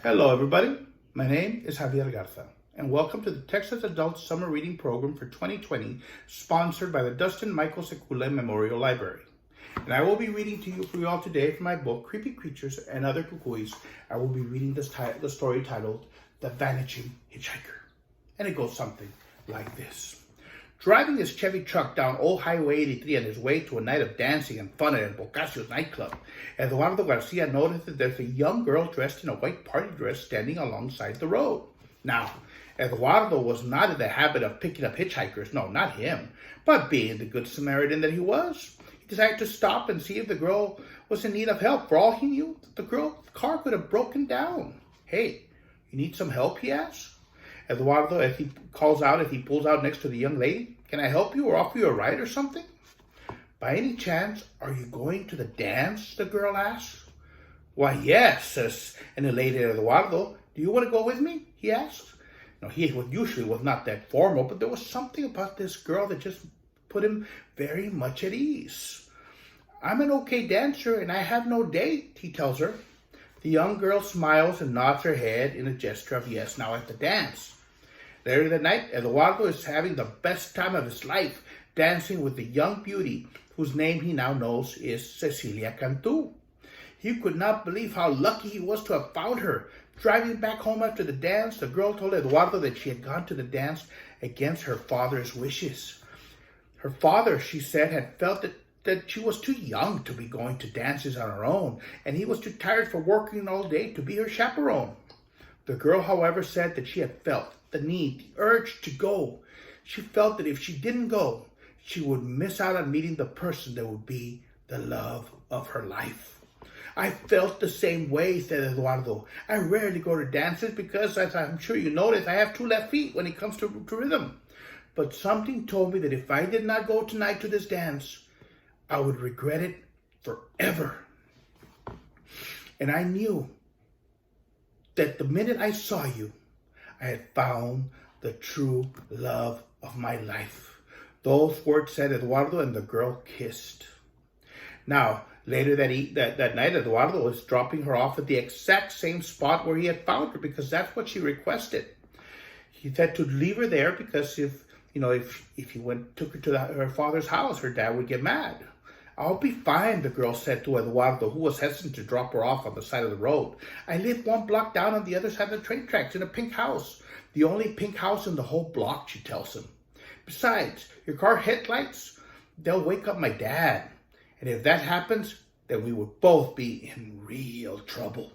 Hello, everybody. My name is Javier Garza, and welcome to the Texas Adult Summer Reading Program for 2020, sponsored by the Dustin Michael Sekula Memorial Library. And I will be reading to you for you all today from my book, Creepy Creatures and Other Cucuys. I will be reading the story titled The Vanishing Hitchhiker. And it goes something like this. Driving his Chevy truck down Old Highway 83 on his way to a night of dancing and fun at El Bocacio's nightclub, Eduardo Garcia noticed that there's a young girl dressed in a white party dress standing alongside the road. Now, Eduardo was not in the habit of picking up hitchhikers, no, not him, but being the good Samaritan that he was, he decided to stop and see if the girl was in need of help. For all he knew, the car could have broken down. Hey, you need some help, he asked. Eduardo, as he pulls out next to the young lady, can I help you or offer you a ride or something? By any chance, are you going to the dance? The girl asked. Why, yes, says an elated Eduardo. Do you want to go with me? He asked. Now, he usually was not that formal, but there was something about this girl that just put him very much at ease. I'm an okay dancer and I have no date, he tells her. The young girl smiles and nods her head in a gesture of yes. Now at the dance. Later that night, Eduardo is having the best time of his life, dancing with the young beauty, whose name he now knows is Cecilia Cantu. He could not believe how lucky he was to have found her. Driving back home after the dance, the girl told Eduardo that she had gone to the dance against her father's wishes. Her father, she said, had felt that she was too young to be going to dances on her own, and he was too tired for working all day to be her chaperone. The girl, however, said that she had felt the need, the urge to go. She felt that if she didn't go, she would miss out on meeting the person that would be the love of her life. I felt the same way, said Eduardo. I rarely go to dances because, as I'm sure you noticed, I have two left feet when it comes to rhythm. But something told me that if I did not go tonight to this dance, I would regret it forever. And I knew that the minute I saw you, I had found the true love of my life. Those words said Eduardo, and the girl kissed. Now, later that night, Eduardo was dropping her off at the exact same spot where he had found her because that's what she requested. He said to leave her there because if he took her to her father's house, her dad would get mad. I'll be fine, the girl said to Eduardo, who was hesitant to drop her off on the side of the road. I live one block down on the other side of the train tracks in a pink house. The only pink house in the whole block, she tells him. Besides, your car headlights, they'll wake up my dad. And if that happens, then we would both be in real trouble.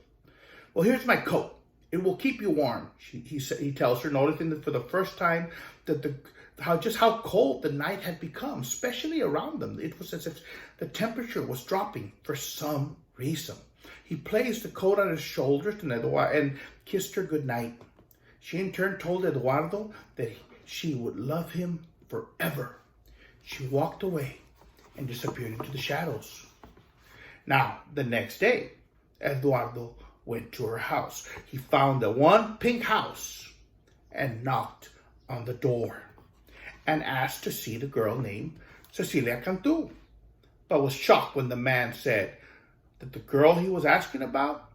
Well, here's my coat. It will keep you warm, he tells her, noticing that for the first time that how cold the night had become, especially around them. It was as if the temperature was dropping for some reason. He placed the coat on his shoulders and kissed her goodnight. She in turn told Eduardo that she would love him forever. She walked away and disappeared into the shadows. Now, the next day, Eduardo went to her house. He found the one pink house and knocked on the door and asked to see the girl named Cecilia Cantu, but was shocked when the man said that the girl he was asking about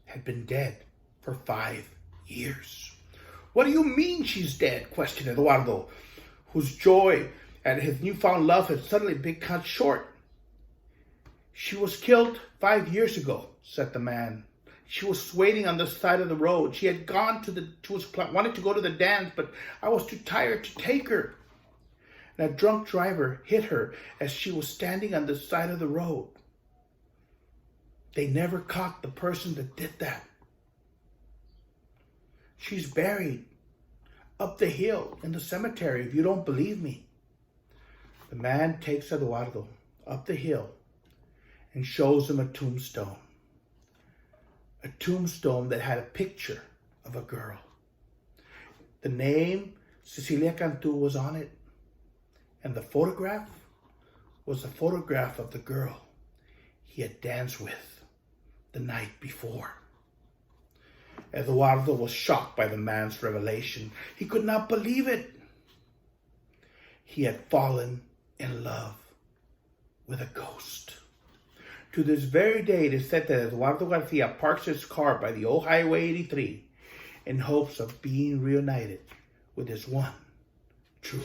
had been dead for 5 years. What do you mean she's dead? Questioned Eduardo, whose joy at his newfound love had suddenly been cut short. She was killed 5 years ago, said the man. She was waiting on the side of the road. She had wanted to go to the dance, but I was too tired to take her. And a drunk driver hit her as she was standing on the side of the road. They never caught the person that did that. She's buried up the hill in the cemetery, if you don't believe me. The man takes Eduardo up the hill and shows him a tombstone. A tombstone that had a picture of a girl. The name Cecilia Cantu was on it, and the photograph was a photograph of the girl he had danced with the night before. Eduardo was shocked by the man's revelation. He could not believe it. He had fallen in love with a ghost. To this very day, it is said that Eduardo Garcia parks his car by the old Highway 83 in hopes of being reunited with his one true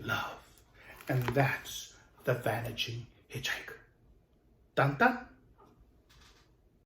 love. And that's the vanishing hitchhiker. Dun dun.